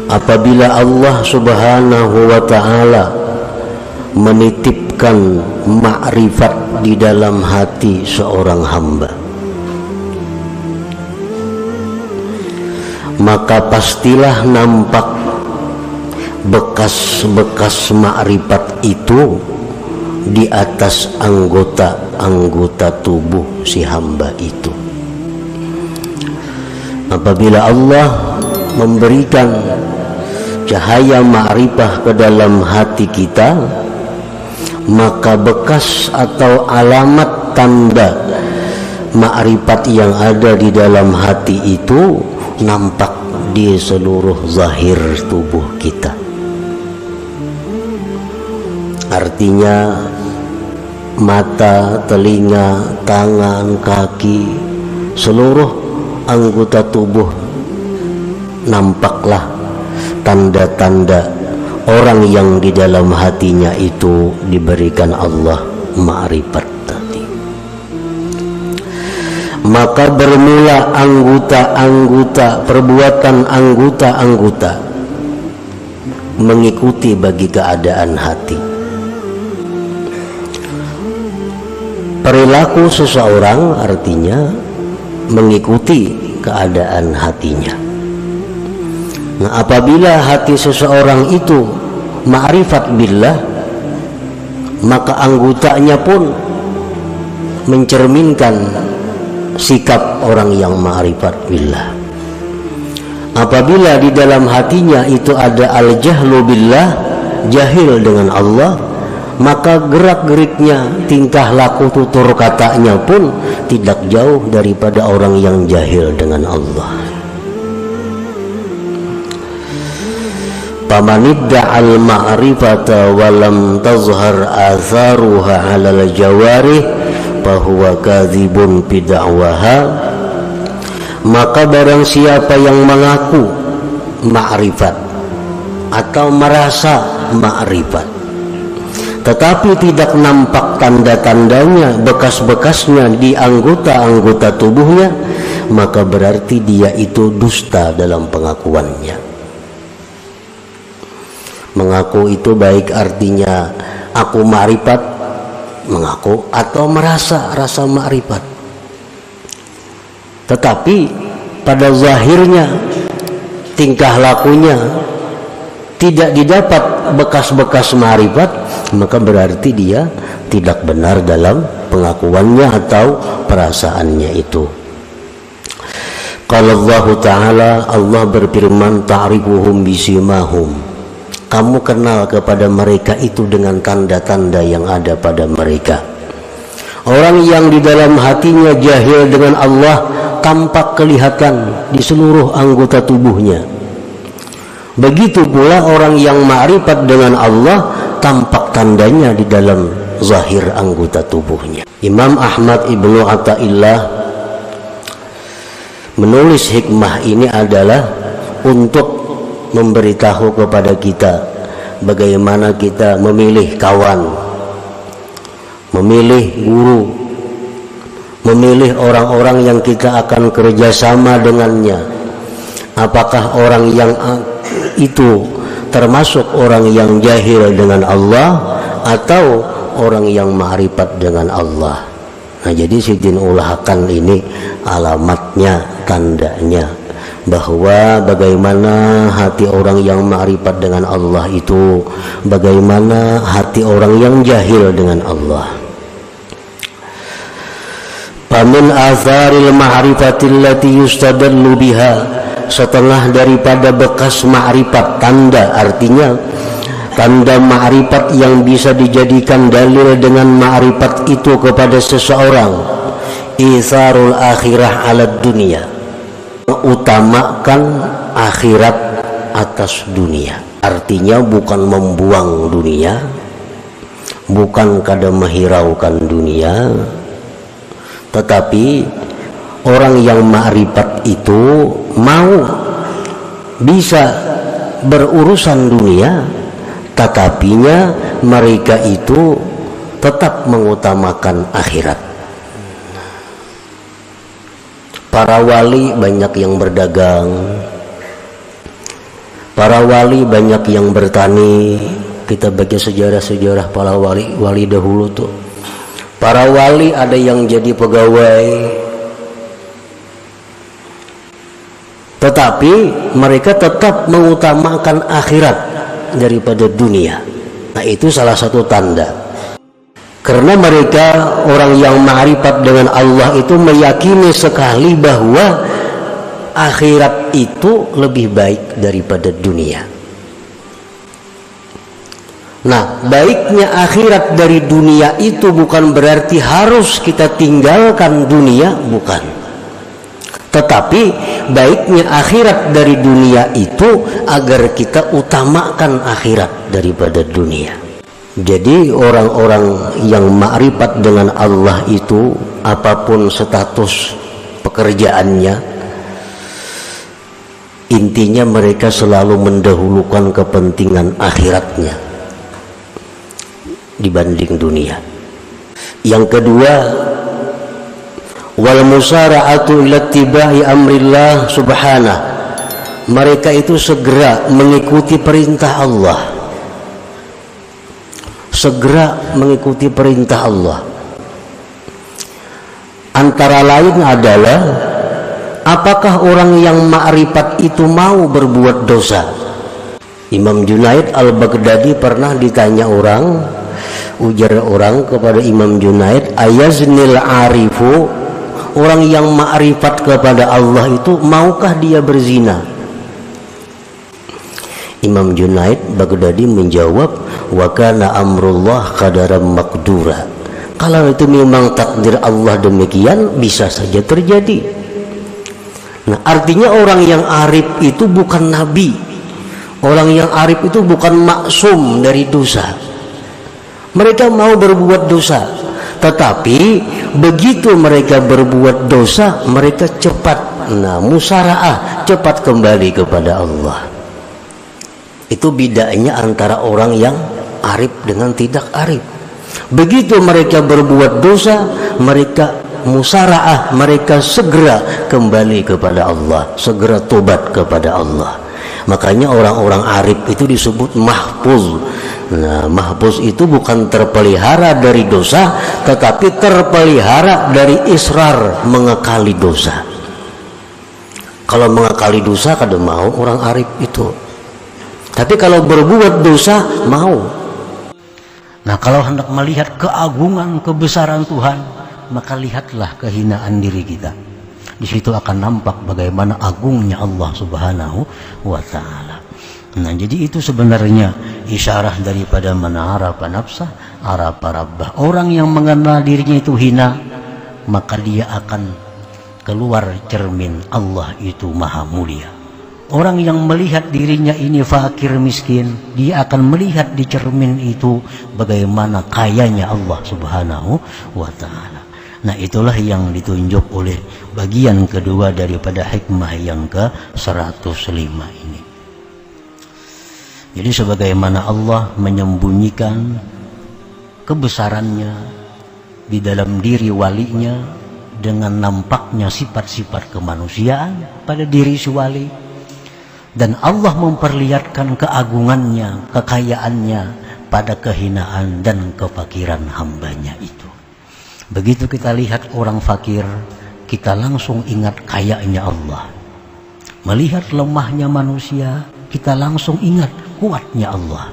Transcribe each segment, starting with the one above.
apabila Allah Subhanahu wa ta'ala menitipkan ma'rifat di dalam hati seorang hamba, maka pastilah nampak bekas-bekas ma'rifat itu di atas anggota-anggota tubuh si hamba itu. Apabila Allah memberikan cahaya ma'rifah ke dalam hati kita, maka bekas atau alamat tanda ma'rifat yang ada di dalam hati itu nampak di seluruh zahir tubuh kita. Artinya mata, telinga, tangan, kaki, seluruh anggota tubuh nampaklah tanda-tanda orang yang di dalam hatinya itu diberikan Allah ma'rifat tadi. Maka bermula anggota-anggota, perbuatan anggota-anggota mengikuti bagi keadaan hati. Perilaku seseorang artinya mengikuti keadaan hatinya. Nah, apabila hati seseorang itu ma'rifat billah, maka anggotanya pun mencerminkan sikap orang yang ma'rifat billah. Apabila di dalam hatinya itu ada al-jahlu billah, jahil dengan Allah, maka gerak-geriknya, tingkah laku tutur katanya pun tidak jauh daripada orang yang jahil dengan Allah. Famanidda'a al-ma'rifata wa lam tazhar atharuha 'alal jawarih fahuwa kadzibun fi da'waha. Maka barang siapa yang mengaku ma'rifat atau merasa ma'rifat tetapi tidak nampak tanda-tandanya, bekas-bekasnya di anggota-anggota tubuhnya, maka berarti dia itu dusta dalam pengakuannya. Mengaku itu baik artinya aku ma'rifat, mengaku, atau merasa rasa ma'rifat, tetapi pada zahirnya, tingkah lakunya tidak didapat bekas-bekas ma'rifat, maka berarti dia tidak benar dalam pengakuannya atau perasaannya itu. Qala Allah Ta'ala, Allah berfirman, ta'rifuhum bisimahum, kamu kenal kepada mereka itu dengan tanda-tanda yang ada pada mereka. Orang yang di dalam hatinya jahil dengan Allah tampak kelihatan di seluruh anggota tubuhnya. Begitu pula orang yang ma'rifat dengan Allah tampak tandanya di dalam zahir anggota tubuhnya. Imam Ahmad Ibnu Athaillah menulis hikmah ini adalah untuk memberitahu kepada kita bagaimana kita memilih kawan, memilih guru, memilih orang-orang yang kita akan kerjasama dengannya. Apakah orang yang itu termasuk orang yang jahil dengan Allah atau orang yang ma'rifat dengan Allah? Nah, jadi Sidin ulahkan ini alamatnya, tandanya, bahwa bagaimana hati orang yang ma'rifat dengan Allah itu, bagaimana hati orang yang jahil dengan Allah. Famin atharil ma'rifatil lati yustadallu biha, setelah daripada bekas ma'rifat, tanda, artinya tanda ma'rifat yang bisa dijadikan dalil dengan ma'rifat itu kepada seseorang, isarul akhirah ala dunia, utamakan akhirat atas dunia. Artinya bukan membuang dunia, bukan kada menghiraukan dunia, tetapi orang yang ma'rifat itu mau bisa berurusan dunia, tetapinya mereka itu tetap mengutamakan akhirat. Para wali banyak yang berdagang, para Para wali banyak yang bertani. Kita baca sejarah-sejarah para wali dahulu tuh. Para wali ada yang jadi pegawai, tetapi mereka tetap mengutamakan akhirat daripada dunia. Nah, itu salah satu tanda. Karena mereka orang yang ma'rifat dengan Allah itu meyakini sekali bahwa akhirat itu lebih baik daripada dunia. Nah, baiknya akhirat dari dunia itu bukan berarti harus kita tinggalkan dunia, bukan. Tetapi baiknya akhirat dari dunia itu agar kita utamakan akhirat daripada dunia. Jadi orang-orang yang ma'rifat dengan Allah itu, apapun status pekerjaannya, intinya mereka selalu mendahulukan kepentingan akhiratnya dibanding dunia. Yang kedua, wal musara'atu ila ittiba'i amrillah subhanahu. Mereka itu segera mengikuti perintah Allah. Segera mengikuti perintah Allah. Antara lain adalah, apakah orang yang ma'rifat itu mau berbuat dosa? Imam Junaid al-Baghdadi pernah ditanya orang, ujar orang kepada Imam Junaid, ayaznil arifu, orang yang ma'rifat kepada Allah itu maukah dia berzina? Imam Junaid Baghdadi menjawab, wa kana amrullah qadaran maqdura. Kalau itu memang takdir Allah demikian, bisa saja terjadi. Nah, artinya orang yang arif itu bukan nabi. Orang yang arif itu bukan maksum dari dosa. Mereka mau berbuat dosa, tetapi begitu mereka berbuat dosa, mereka cepat, musara'ah, cepat kembali kepada Allah. Itu bedanya antara orang yang arif dengan tidak arif. Begitu mereka berbuat dosa, mereka musara'ah, mereka segera kembali kepada Allah, segera tobat kepada Allah. Makanya orang-orang arif itu disebut mahfuz. Nah, mahfuz itu bukan terpelihara dari dosa, tetapi terpelihara dari israr, mengekali dosa. Kalau mengekali dosa kada mau orang arif itu. Tapi kalau berbuat dosa mau. Nah, kalau hendak melihat keagungan, kebesaran Tuhan, maka lihatlah kehinaan diri kita. Di situ akan nampak bagaimana agungnya Allah Subhanahu wa ta'ala. Nah, jadi itu sebenarnya isyarah daripada mana arafa nafsah arafa rabbah. Orang yang mengenal dirinya itu hina, maka dia akan keluar cermin Allah itu maha mulia. Orang yang melihat dirinya ini fakir miskin, dia akan melihat di cermin itu bagaimana kayanya Allah Subhanahu wa ta'ala. Nah, itulah yang ditunjuk oleh bagian kedua daripada hikmah yang ke-105 ini. Jadi sebagaimana Allah menyembunyikan kebesarannya di dalam diri walinya dengan nampaknya sifat-sifat kemanusiaan pada diri si wali, dan Allah memperlihatkan keagungannya, kekayaannya pada kehinaan dan kefakiran hambanya itu. Begitu kita lihat orang fakir, kita langsung ingat kayanya Allah. Melihat lemahnya manusia, kita langsung ingat kuatnya Allah.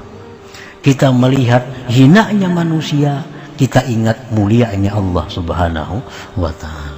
Kita melihat hinanya manusia, kita ingat mulianya Allah Subhanahu wa ta'ala.